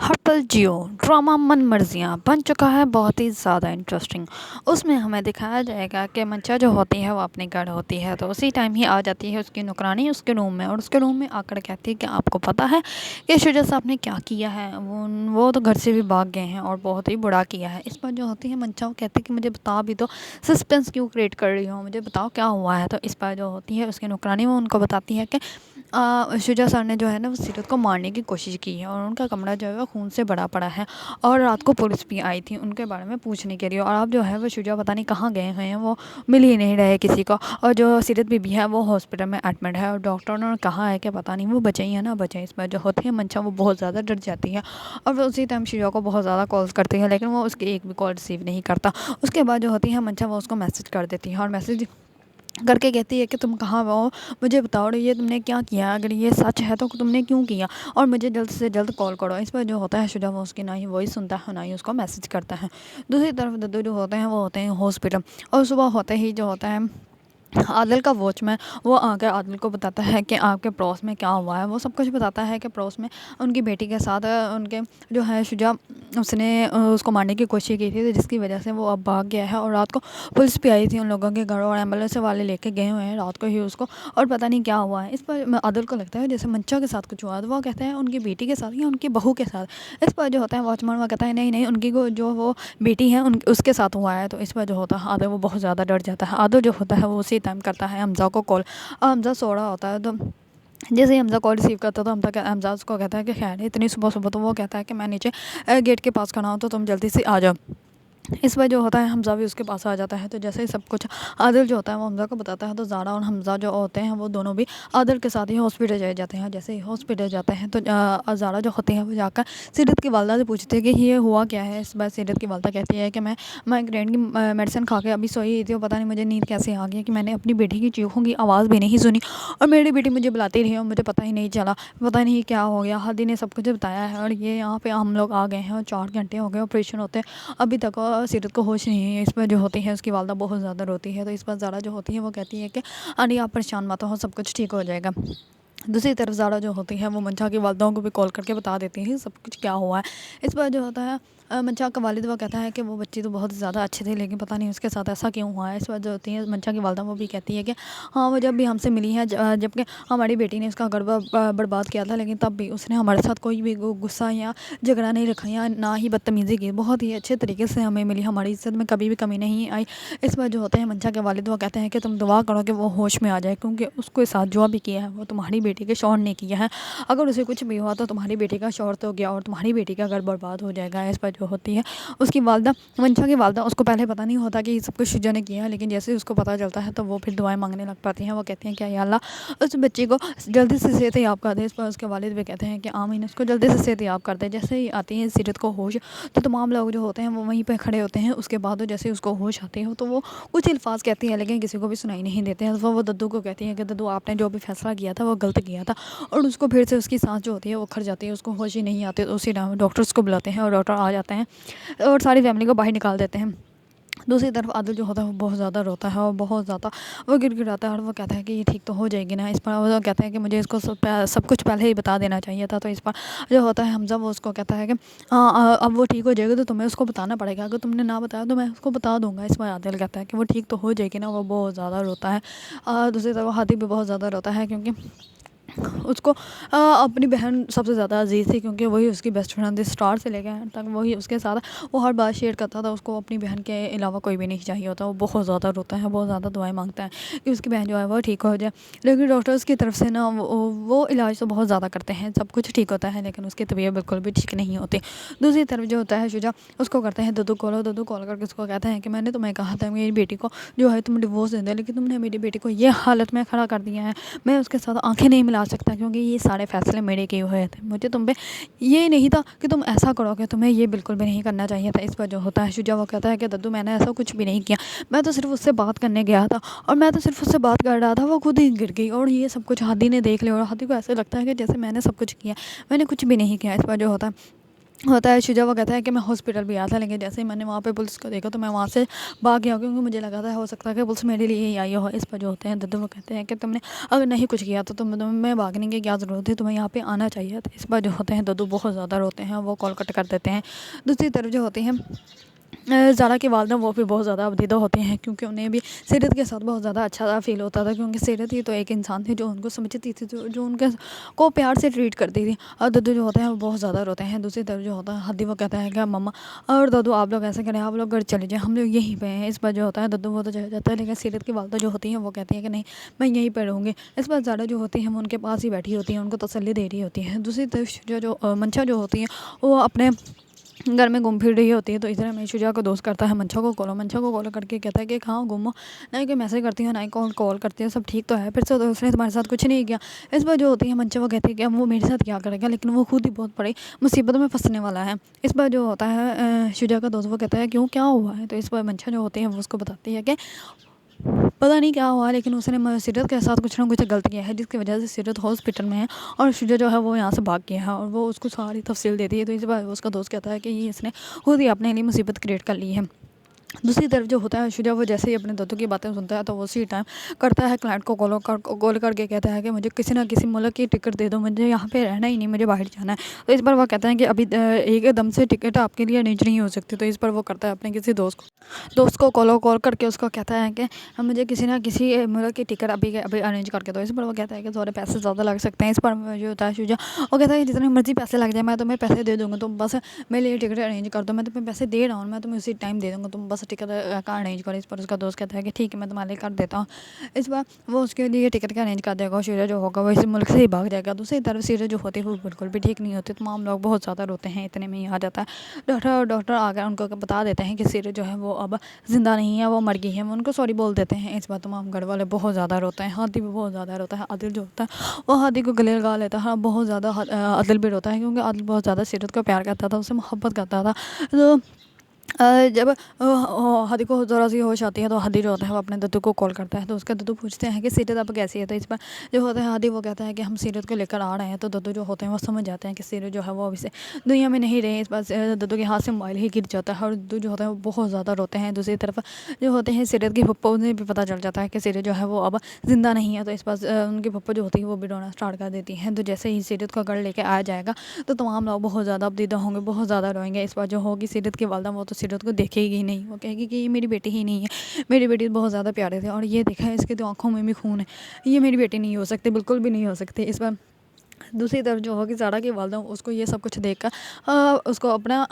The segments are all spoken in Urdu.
ہر پل جیو ڈرامہ من مرضیاں بن چکا ہے بہت ہی زیادہ انٹرسٹنگ۔ اس میں ہمیں دکھایا جائے گا کہ منچا جو ہوتی ہے وہ اپنے گھر ہوتی ہے، تو اسی ٹائم ہی آ جاتی ہے اس کی نوکرانی اس کے روم میں، اور اس کے روم میں آ کر کہتی ہے کہ آپ کو پتہ ہے کہ شجاع صاحب نے کیا کیا ہے، وہ تو گھر سے بھی بھاگ گئے ہیں اور بہت ہی برا کیا ہے۔ اس پر جو ہوتی ہے منچا وہ کہتی ہے کہ مجھے بتا بھی دو، سسپینس کیوں کریٹ کر رہی ہو، مجھے بتاؤ کیا ہوا ہے۔ تو اس پر جو ہوتی ہے اس کی نوکرانی وہ ان کو بتاتی ہے کہ شجاع سر نے جو ہے نا وہ سیرت کو مارنے کی کوشش کی ہے، اور ان کا کمرہ جو ہے وہ خون سے بھرا پڑا ہے، اور رات کو پولیس بھی آئی تھی ان کے بارے میں پوچھنے کے لیے، اور اب جو ہے وہ شجاع پتہ نہیں کہاں گئے ہوئے ہیں، وہ مل ہی نہیں رہے کسی کو، اور جو سیرت بی بی ہے وہ ہاسپٹل میں ایڈمٹ ہے، اور ڈاکٹر نے کہا ہے کہ پتہ نہیں وہ بچے یا نہ بچے۔ اس پر جو ہوتی ہے منچا وہ بہت زیادہ ڈر جاتی ہے، اور وہ اسی ٹائم شجاع کو بہت زیادہ کالز کرتی ہے، لیکن وہ اس کی ایک بھی کال ریسیو نہیں کرتا۔ اس کے بعد جو ہوتی ہے منچا وہ اس کو میسج کر دیتی ہے، اور میسج کر کے کہتی ہے کہ تم کہاں ہو، مجھے بتاؤ اور یہ تم نے کیا کیا، اگر یہ سچ ہے تو تم نے کیوں کیا، اور مجھے جلد سے جلد کال کرو۔ اس پر جو ہوتا ہے شجاع وہ اس کی نہ ہی وائس سنتا ہے نہ ہی اس کو میسج کرتا ہے۔ دوسری طرف ددو جو ہوتے ہیں وہ ہوتے ہیں ہاسپٹل، اور صبح ہوتے ہی جو ہوتا ہے عادل کا واچ مین وہ آ کر عادل کو بتاتا ہے کہ آپ کے پڑوس میں کیا ہوا ہے، وہ سب کچھ بتاتا ہے کہ پڑوس میں ان کی بیٹی کے ساتھ ان کے جو ہے شجاع اس نے اس کو مارنے کی کوشش کی تھی، جس کی وجہ سے وہ اب بھاگ گیا ہے، اور رات کو پولیس بھی آئی تھی ان لوگوں کے گھر، اور ایمبولینس والے لے کے گئے ہوئے ہیں رات کو ہی اس کو، اور پتہ نہیں کیا ہوا ہے۔ اس پر عادل کو لگتا ہے جیسے منچا کے ساتھ کچھ ہوا، تو وہ کہتے ہیں ان کی بیٹی کے ساتھ یا ان کی بہو کے ساتھ۔ اس پر جو ہوتا ہے واچ مین وہ کہتا ہے نہیں نہیں، ان کی جو وہ بیٹی ہے اس کے ساتھ ہوا ہے۔ تو اس پر جو ہوتا ہے عادل وہ بہت زیادہ ڈر جاتا ہے۔ عادل جو ہوتا ہے وہ اسی ٹائم کرتا ہے حمزہ کو کال، اور حمزہ سو رہا ہوتا ہے، تو جیسے ہی حمزہ کال ریسیو کرتا ہے تو حمزہ اس کو کہتا ہے کہ خیر اتنی صبح صبح، تو وہ کہتا ہے کہ میں نیچے گیٹ کے پاس کھڑا ہوں تو تم جلدی سے آ جاؤ۔ اس پر جو ہوتا ہے حمزہ بھی اس کے پاس آ جاتا ہے، تو جیسے ہی سب کچھ عادل جو ہوتا ہے وہ حمزہ کو بتاتا ہے، تو زارا اور حمزہ جو ہوتے ہیں وہ دونوں بھی عادل کے ساتھ ہی ہاسپٹل چلے جاتے ہیں۔ جیسے ہی ہاسپٹل جاتے ہیں تو زارا جو ہوتی ہے وہ جا کر سیرت کی والدہ سے پوچھتی ہے کہ یہ ہوا کیا ہے۔ اس بار سیرت کی والدہ کہتی ہے کہ میں مائگرین کی میڈیسن کھا کے ابھی سوئی ہوئی تھی، اور پتہ نہیں مجھے نیند کیسے آ گئی کہ میں نے اپنی بیٹی کی چیخوں کی آواز بھی نہیں سنی، اور میری بیٹی مجھے بلاتی رہی اور مجھے پتہ ہی نہیں چلا، پتہ نہیں کیا ہو گیا۔ ہادی نے سب کچھ بتایا ہے، اور یہ یہاں پہ ہم لوگ آ گئے ہیں، اور 4 گھنٹے ہو گئے آپریشن ہوتے ابھی تک سیرت کو ہوش نہیں ہے۔ اس پر جو ہوتی ہے اس کی والدہ بہت زیادہ روتی ہے، تو اس پر زارا جو ہوتی ہے وہ کہتی ہے کہ آنٹی آپ پریشان مت ہو، سب کچھ ٹھیک ہو جائے گا۔ دوسری طرف زارا جو ہوتی ہے وہ منچا کی والدوں کو بھی کال کر کے بتا دیتی ہے سب کچھ کیا ہوا ہے۔ اس پر جو ہوتا ہے منچا کا والد وہ کہتا ہے کہ وہ بچی تو بہت زیادہ اچھی تھی، لیکن پتہ نہیں اس کے ساتھ ایسا کیوں ہوا ہے۔ اس پر جو ہوتی ہے منچا کی والدہ وہ بھی کہتی ہے کہ ہاں وہ جب بھی ہم سے ملی ہے، جبکہ ہماری بیٹی نے اس کا گھر برباد کیا تھا، لیکن تب بھی اس نے ہمارے ساتھ کوئی بھی غصہ یا جھگڑا نہیں رکھا یا نہ ہی بدتمیزی کی، بہت ہی اچھے طریقے سے ہمیں ملی، ہماری عزت میں کبھی بھی کمی نہیں آئی۔ اس پر جو ہوتے ہیں منچا کے والد وہ کہتے ہیں کہ تم دعا کرو کہ وہ ہوش میں آ جائے، کیونکہ اس کے ساتھ جو بھی کیا ہے وہ تمہاری بیٹی کے شوہر نے کیا ہے، اگر اسے کچھ بھی ہوا تو تمہاری بیٹی کا شوہر تو گیا اور تمہاری بیٹی کا گھر برباد ہو جائے گا۔ اس پر جو ہوتی ہے اس کی والدہ منچا کی والدہ، اس کو پہلے پتہ نہیں ہوتا کہ یہ سب کچھ شجاع نے کیا ہے، لیکن جیسے اس کو پتہ چلتا ہے تو وہ پھر دعائیں مانگنے لگ پاتی ہیں۔ وہ کہتی ہیں کہ یا اللہ اس بچی کو جلدی سے صحت یاب کر دے۔ اس پر اس کے والد بھی کہتے ہیں کہ آمین، اس کو جلدی سے صحت یاب کر دے۔ جیسے ہی آتی ہے سیرت کو ہوش، تو تمام لوگ جو ہوتے ہیں وہ وہیں پہ کھڑے ہوتے ہیں۔ اس کے بعد جیسے اس کو ہوش آتی ہے تو وہ کچھ الفاظ کہتی ہے، لیکن کسی کو بھی سنائی نہیں دیتے ہیں۔ وہ ددو کو کہتی ہیں کہ ددو آپ نے جو بھی فیصلہ کیا تھا وہ غلط کیا تھا، اور اس کو پھر سے اس کی سانس جو ہوتی ہے وہ کھڑ جاتی ہے، اس کو ہوش ہی نہیں آتی۔ تو اسی ٹائم ڈاکٹرس کو بلاتے ہیں اور ڈاکٹر آ جاتے ہیں اور ساری فیملی کو باہر نکال دیتے ہیں۔ دوسری طرف عادل جو ہوتا ہے وہ بہت زیادہ روتا ہے، اور بہت زیادہ وہ گڑ گڑاتا ہے، اور وہ کہتا ہے کہ یہ ٹھیک تو ہو جائے گی نا۔ اس پر وہ کہتے ہیں کہ مجھے اس کو سب کچھ پہلے ہی بتا دینا چاہیے تھا۔ تو اس پر جو ہوتا ہے حمزہ وہ اس کو کہتا ہے کہ اب وہ ٹھیک ہو جائے گا تو تمہیں اس کو بتانا پڑے گا، اگر تم نے نہ بتایا تو میں اس کو بتا دوں گا۔ اس پر عادل کہتا ہے کہ وہ ٹھیک تو ہو جائے گی نا، وہ بہت زیادہ روتا ہے۔ دوسری طرف ہادی بھی بہت زیادہ روتا ہے، کیونکہ اس کو اپنی بہن سب سے زیادہ عزیز تھی، کیونکہ وہی اس کی بیسٹ فرینڈ تھی، اسٹار سے لے کے تک وہی اس کے ساتھ وہ ہر بات شیئر کرتا تھا، اس کو اپنی بہن کے علاوہ کوئی بھی نہیں چاہیے ہوتا۔ وہ بہت زیادہ روتا ہے، بہت زیادہ دعائیں مانگتا ہے کہ اس کی بہن جو ہے وہ ٹھیک ہو جائے، لیکن ڈاکٹرز کی طرف سے نا وہ علاج تو بہت زیادہ کرتے ہیں، سب کچھ ٹھیک ہوتا ہے، لیکن اس کی طبیعت بالکل بھی ٹھیک نہیں ہوتی۔ دوسری طرف جو ہوتا ہے شجاع اس کو کرتے ہیں ددو کال کر کے اس کو کہتے ہیں کہ میں نے تمہیں کہا تھا میری بیٹی کو جو ہے تم ڈیورس دے دے، لیکن تم نے میری بیٹی کو یہ حالت میں کھڑا کر دیا ہے، میں اس کے ساتھ آنکھیں نہیں ملا سکتا، کیونکہ یہ سارے فیصلے میرے کیے ہوئے تھے، مجھے تم پہ یہ نہیں تھا کہ تم ایسا کرو گے، تمہیں یہ بالکل بھی نہیں کرنا چاہیے تھا۔ اس پر جو ہوتا ہے شجاع وہ کہتا ہے کہ ددو میں نے ایسا کچھ بھی نہیں کیا، میں تو صرف اس سے بات کرنے گیا تھا، اور میں تو صرف اس سے بات کر رہا تھا، وہ خود ہی گر گئی، اور یہ سب کچھ ہادی نے دیکھ لیا، اور ہادی کو ایسا لگتا ہے کہ جیسے میں نے سب کچھ کیا، میں نے کچھ بھی نہیں کیا۔ اس پر جو ہوتا ہے ہوتا ہے شجا، وہ کہتا ہے کہ میں ہاسپٹل بھی آیا تھا، لیکن جیسے ہی میں نے وہاں پہ پولیس کو دیکھا تو میں وہاں سے بھاگ گیا، کیونکہ مجھے لگا تھا ہو سکتا ہے کہ پولیس میرے لیے ہی آئی ہو۔ اس پر جو ہوتے ہیں ددو، وہ کہتے ہیں کہ تم نے اگر نہیں کچھ کیا تو تمہیں بھاگنے کی کیا ضرورت ہے، تمہیں یہاں پہ آنا چاہیے تھا۔ اس پر جو ہوتے ہیں ددو بہت زیادہ روتے ہیں، وہ کال کٹ کر دیتے ہیں۔ دوسری طرف جو ہوتی ہیں زارا کی والدہ، وہ بھی بہت زیادہ ابدیدہ ہوتے ہیں، کیونکہ انہیں بھی سیرت کے ساتھ بہت زیادہ اچھا فیل ہوتا تھا، کیونکہ سیرت ہی تو ایک انسان تھی جو ان کو سمجھتی تھی، جو ان کے کو پیار سے ٹریٹ کرتی تھی۔ اور ددو جو ہوتے ہیں وہ بہت زیادہ روتے ہیں۔ دوسری طرف جو ہوتا ہے ہدی، وہ کہتا ہے کہ مما اور ددو آپ لوگ ایسے کریں، آپ لوگ گھر چلے جائیں، ہم لوگ یہیں پہ ہیں۔ اس پر جو ہوتا ہے ددو وہ تو چلا جاتا ہے، لیکن سیرت کی والدہ جو ہوتی ہیں وہ کہتی ہے کہ نہیں، میں یہیں پہ رہوں گی۔ اس پر زارا جو ہوتی ہے وہ ان کے پاس ہی بیٹھی ہوتی ہیں، ان کو تسلی دے رہی ہوتی ہے۔ دوسری طرف جو منشا جو ہوتی ہے وہ اپنے گھر میں گھوم پھر رہی ہوتی ہے، تو اس طرح میں شجاع کو دوست کرتا ہے منشا کو کال کر کے کہتا ہے کہ ہاں گم ہو، نہ ہی کوئی میسج کرتی ہو، نہ ہی کال کرتی ہے، سب ٹھیک تو ہے، پھر سے تو اس نے تمہارے ساتھ کچھ نہیں کیا۔ اس پر جو ہوتی ہے منشا، وہ کہتی ہے کہ وہ میرے ساتھ کیا کرے گا، لیکن وہ خود ہی بہت بڑی مصیبتوں میں پھنسنے والا ہے۔ اس پر جو ہوتا ہے شجاع کا دوست، وہ کہتا ہے کیوں، کیا ہوا ہے؟ تو اس پر منشا جو ہوتی ہے وہ اس کو بتاتی ہے کہ پتہ نہیں کیا ہوا، لیکن اس نے سیرت کے ساتھ کچھ نہ کچھ غلط کیا ہے، جس کی وجہ سے سیرت ہاسپٹل میں ہے اور شجاع جو ہے وہ یہاں سے بھاگ گیا ہے، اور وہ اس کو ساری تفصیل دیتی ہے۔ تو اس بار اس کا دوست کہتا ہے کہ یہ اس نے خود ہی اپنے لیے مصیبت کریٹ کر لی ہے۔ دوسری طرف جو ہوتا ہے شجاع، وہ جیسے ہی اپنے ددو کی باتیں سنتا ہے تو وہ اسی ٹائم کرتا ہے کلائنٹ کو کال کر کے کہتا ہے کہ مجھے کسی نہ کسی ملک کی ٹکٹ دے دو، مجھے یہاں پہ رہنا ہی نہیں، مجھے باہر جانا ہے۔ تو اس پر وہ کہتا ہے کہ ابھی ایک دم سے ٹکٹ آپ کے لیے ارینج نہیں ہو سکتی۔ تو اس پر وہ کرتا ہے اپنے کسی دوست کو کال کر کے اس کو کہتا ہے کہ مجھے کسی نہ کسی ملک کی ٹکٹ ابھی ارینج کر کے دو۔ اس پر وہ کہتا ہے کہ تھوڑے پیسے زیادہ لگ سکتے ہیں۔ اس پر جو ہوتا ہے شجاع، وہ کہتا ہے کہ جتنے مرضی پیسے لگ جائیں میں تمہیں پیسے دے دوں گا، تم بس میرے لیے ٹکٹ ارینج کر دو، میں تمہیں پیسے دے رہا ہوں، میں تمہیں اسی ٹائم دے دوں گا، تم بس ٹکٹ کا ارینج کرو۔ اس پر اس کا دوست کہتا ہے کہ ٹھیک ہے، میں تمہارے لیے کر دیتا ہوں۔ اس بار وہ اس کے لیے ٹکٹ کا ارینج کر دے گا، شجاع جو ہوگا وہ اس ملک سے ہی بھاگ جائے گا۔ دوسری طرف سیرت جو ہوتی ہے وہ بالکل بھی ٹھیک نہیں ہوتی، تمام لوگ بہت زیادہ روتے ہیں۔ اتنے میں ہی آ جاتا ہے ڈاکٹر آ کر ان کو بتا دیتے ہیں کہ سیرت جو ہے وہ اب زندہ نہیں ہے، وہ مر گئی ہے، وہ ان کو سوری بول دیتے ہیں۔ اس بار تمام گھر والے بہت زیادہ روتے ہیں، ہادی بھی بہت زیادہ روتا ہے، عادل جو ہوتا ہے وہ ہادی کو گلے لگا لیتا ہے، بہت زیادہ عادل بھی روتا ہے، کیونکہ عادل بہت زیادہ سیرت کو پیار کرتا تھا، اسے محبت کرتا تھا۔ تو جب ہادی کو ذرا سی ہوش آتی ہے تو ہادی جو ہوتا ہے وہ اپنے ددو کو کال کرتا ہے، تو اس کا ددو پوچھتے ہیں کہ سیرت اب کیسی ہے؟ تو اس پر جو ہوتا ہے ہادی وہ کہتا ہے کہ ہم سیرت کو لے کر آ رہے ہیں۔ تو ددو جو ہوتے ہیں وہ سمجھ جاتے ہیں کہ سیرت جو ہے وہ ابھی سے دنیا میں نہیں رہی۔ اس پر ددو کے ہاتھ سے موبائل ہی گر جاتا ہے اور ددو جو ہوتا ہے وہ بہت زیادہ روتے ہیں۔ دوسری طرف جو ہوتے ہیں سیرت کی پھپھو، انہیں بھی پتہ چل جاتا ہے کہ سیرت جو ہے وہ اب زندہ نہیں ہے۔ تو اس پر ان کی پھپھو جو ہوتی ہے وہ بھی رونا اسٹارٹ کر دیتی ہیں۔ تو جیسے ہی سیرت کو گھر لے کے آیا جائے گا تو تمام لوگ بہت زیادہ ابدیدہ ہوں گے، بہت زیادہ روئیں گے۔ اس پر جو ہوگی سیرت کی والدہ، وہ تو سیرت کو دیکھے گی نہیں، وہ کہے گی کہ یہ میری بیٹی ہی نہیں ہے، میری بیٹی بہت زیادہ پیارے تھے، اور یہ دیکھا ہے اس کی تو آنکھوں میں بھی خون ہے، یہ میری بیٹی نہیں ہو سکتی، بالکل بھی نہیں ہو سکتی۔ اس پر دوسری طرف جو ہوگی زارا کی والدہ، اس کو یہ سب کچھ دیکھ کر اس کو اپنا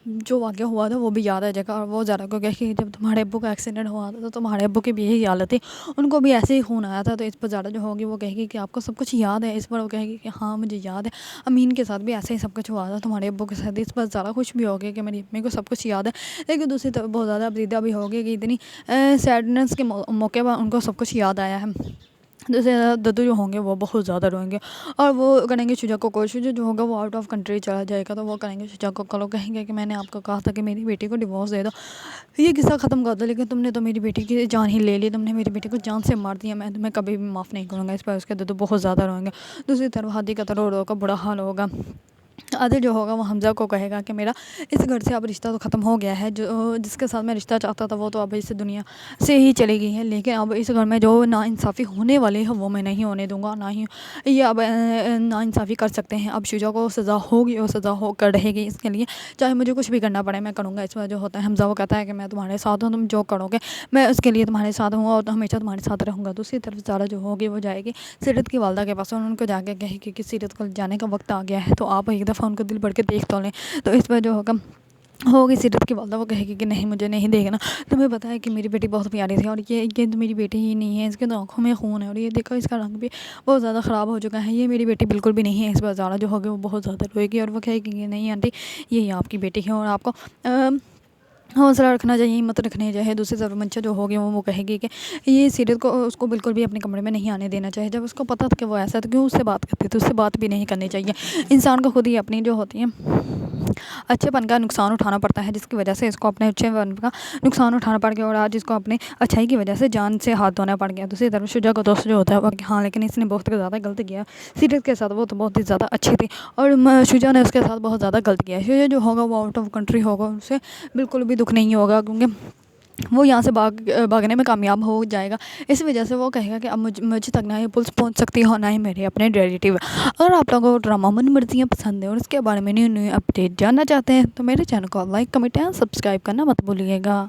جو واقعہ ہوا تھا وہ بھی یاد آ جائے گا، اور وہ زارا کو کہے کہ جب تمہارے ابو کا ایکسیڈنٹ ہوا تھا تو تمہارے ابو کی بھی یہی حالت تھی، ان کو بھی ایسے ہی خون آیا تھا۔ تو اس پر زارا جو ہوگی وہ کہے گی کہ آپ کو سب کچھ یاد ہے؟ اس پر وہ کہے گی کہ ہاں مجھے یاد ہے، امین کے ساتھ بھی ایسے ہی سب کچھ ہوا تھا تمہارے ابو کے ساتھ۔ اس پر زارا خوش بھی ہوگی کہ میری امی کو سب کچھ یاد ہے، لیکن دوسری طرف بہت زیادہ ابدیدہ بھی ہوگی کہ اتنی سیڈنس کے موقع پر ان کو سب کچھ یاد آیا ہے۔ جیسے ددو جو ہوں گے وہ بہت زیادہ روئیں گے، اور وہ کریں گے شجاع کو کال۔ شجاع جو ہوگا وہ آؤٹ آف کنٹری چلا جائے گا، تو وہ کریں گے شجاع کو کال، کہیں گے کہ میں نے آپ کو کہا تھا کہ میری بیٹی کو ڈیورس دے دو، یہ قصہ ختم کر دو، لیکن تم نے تو میری بیٹی کی جان ہی لے لی، تم نے میری بیٹی کو جان سے مار دیا، میں تمہیں کبھی بھی معاف نہیں کروں گا۔ اس پر اس کے ددو بہت زیادہ روئیں گے۔ دوسری طرف ہادی کا رو رو کا برا حال ہوگا۔ عادل جو ہوگا وہ حمزہ کو کہے گا کہ میرا اس گھر سے اب رشتہ تو ختم ہو گیا ہے، جو جس کے ساتھ میں رشتہ چاہتا تھا وہ تو اب اس دنیا سے ہی چلی گئی ہے، لیکن اب اس گھر میں جو ناانصافی ہونے والی ہے وہ میں نہیں ہونے دوں گا، نہ ہی یہ اب ناانصافی کر سکتے ہیں۔ اب شجاع کو سزا ہوگی اور سزا ہو کر رہے گی، اس کے لیے چاہے مجھے کچھ بھی کرنا پڑے میں کروں گا۔ اس پر جو ہوتا ہے حمزہ وہ کہتا ہے کہ میں تمہارے ساتھ ہوں، تم جو کرو گے میں اس کے لیے تمہارے ساتھ ہوں اور ہمیشہ تمہارے ساتھ رہوں گا۔ دوسری طرف زارا جو ہوگی وہ جائے گی سیرت کی والدہ کے پاس، اور ان کو جا کے کہے گی کہ سیرت کو جانے کا وقت آ گیا ہے، تو آپ ایک دفعہ ان کو دل بھر کے دیکھ تو لیں۔ تو اس پر جو ہوگی سیرت کی والدہ وہ کہے گی کہ نہیں مجھے نہیں دیکھنا، تمہیں پتہ ہے کہ میری بیٹی بہت پیاری تھی، اور یہ تو میری بیٹی ہی نہیں ہے، اس کے تو آنکھوں میں خون ہے، اور یہ دیکھو اس کا رنگ بھی بہت زیادہ خراب ہو چکا ہے، یہ میری بیٹی بالکل بھی نہیں ہے۔ اس پر زارا جو ہوگی وہ بہت زیادہ روئے گی اور وہ کہے گی کہ نہیں آنٹی، یہ آپ کی بیٹی ہے اور آپ کو حوصلہ رکھنا چاہیے، ہمت رکھنی چاہیے۔ دوسری طرف منشا جو ہوگی وہ کہے گی کہ یہ سیرت کو اس کو بالکل بھی اپنے کمرے میں نہیں آنے دینا چاہیے، جب اس کو پتہ تھا کہ وہ ایسا ہے تو کیوں اس سے بات کرتی تھی، اس سے بات بھی نہیں کرنی چاہیے، انسان کو خود ہی اپنی جو ہوتی ہے اچھے پن کا نقصان اٹھانا پڑتا ہے، جس کی وجہ سے اس کو اپنے اچھے پن کا نقصان اٹھانا پڑ گیا اور آج اس کو اپنے اچھائی کی وجہ سے جان سے ہاتھ دھونا پڑ گیا۔ دوسری طرف شجاع کا دوست جو ہوتا ہے وہ کہ ہاں لیکن اس نے بہت زیادہ غلط کیا، سیرت کے ساتھ وہ تو بہت ہی زیادہ اچھی تھی اور شجاع نے اس کے ساتھ بہت زیادہ غلط کیا۔ شجاع جو ہوگا وہ آؤٹ آف کنٹری ہوگا، اسے بالکل بھی دکھ نہیں ہوگا کیونکہ وہ یہاں سے بھاگنے میں کامیاب ہو جائے گا۔ اس وجہ سے وہ کہے گا کہ اب مجھ تک نہ ہی پولیس پہنچ سکتی ہو، نہ ہی میرے اپنے ریلیٹیو۔ اگر آپ لوگوں کو ڈرامہ من مرضیاں پسند ہے اور اس کے بارے میں نیو اپڈیٹ جاننا چاہتے ہیں تو میرے چینل کو لائک کمنٹ اینڈ سبسکرائب کرنا مت بھولیے گا۔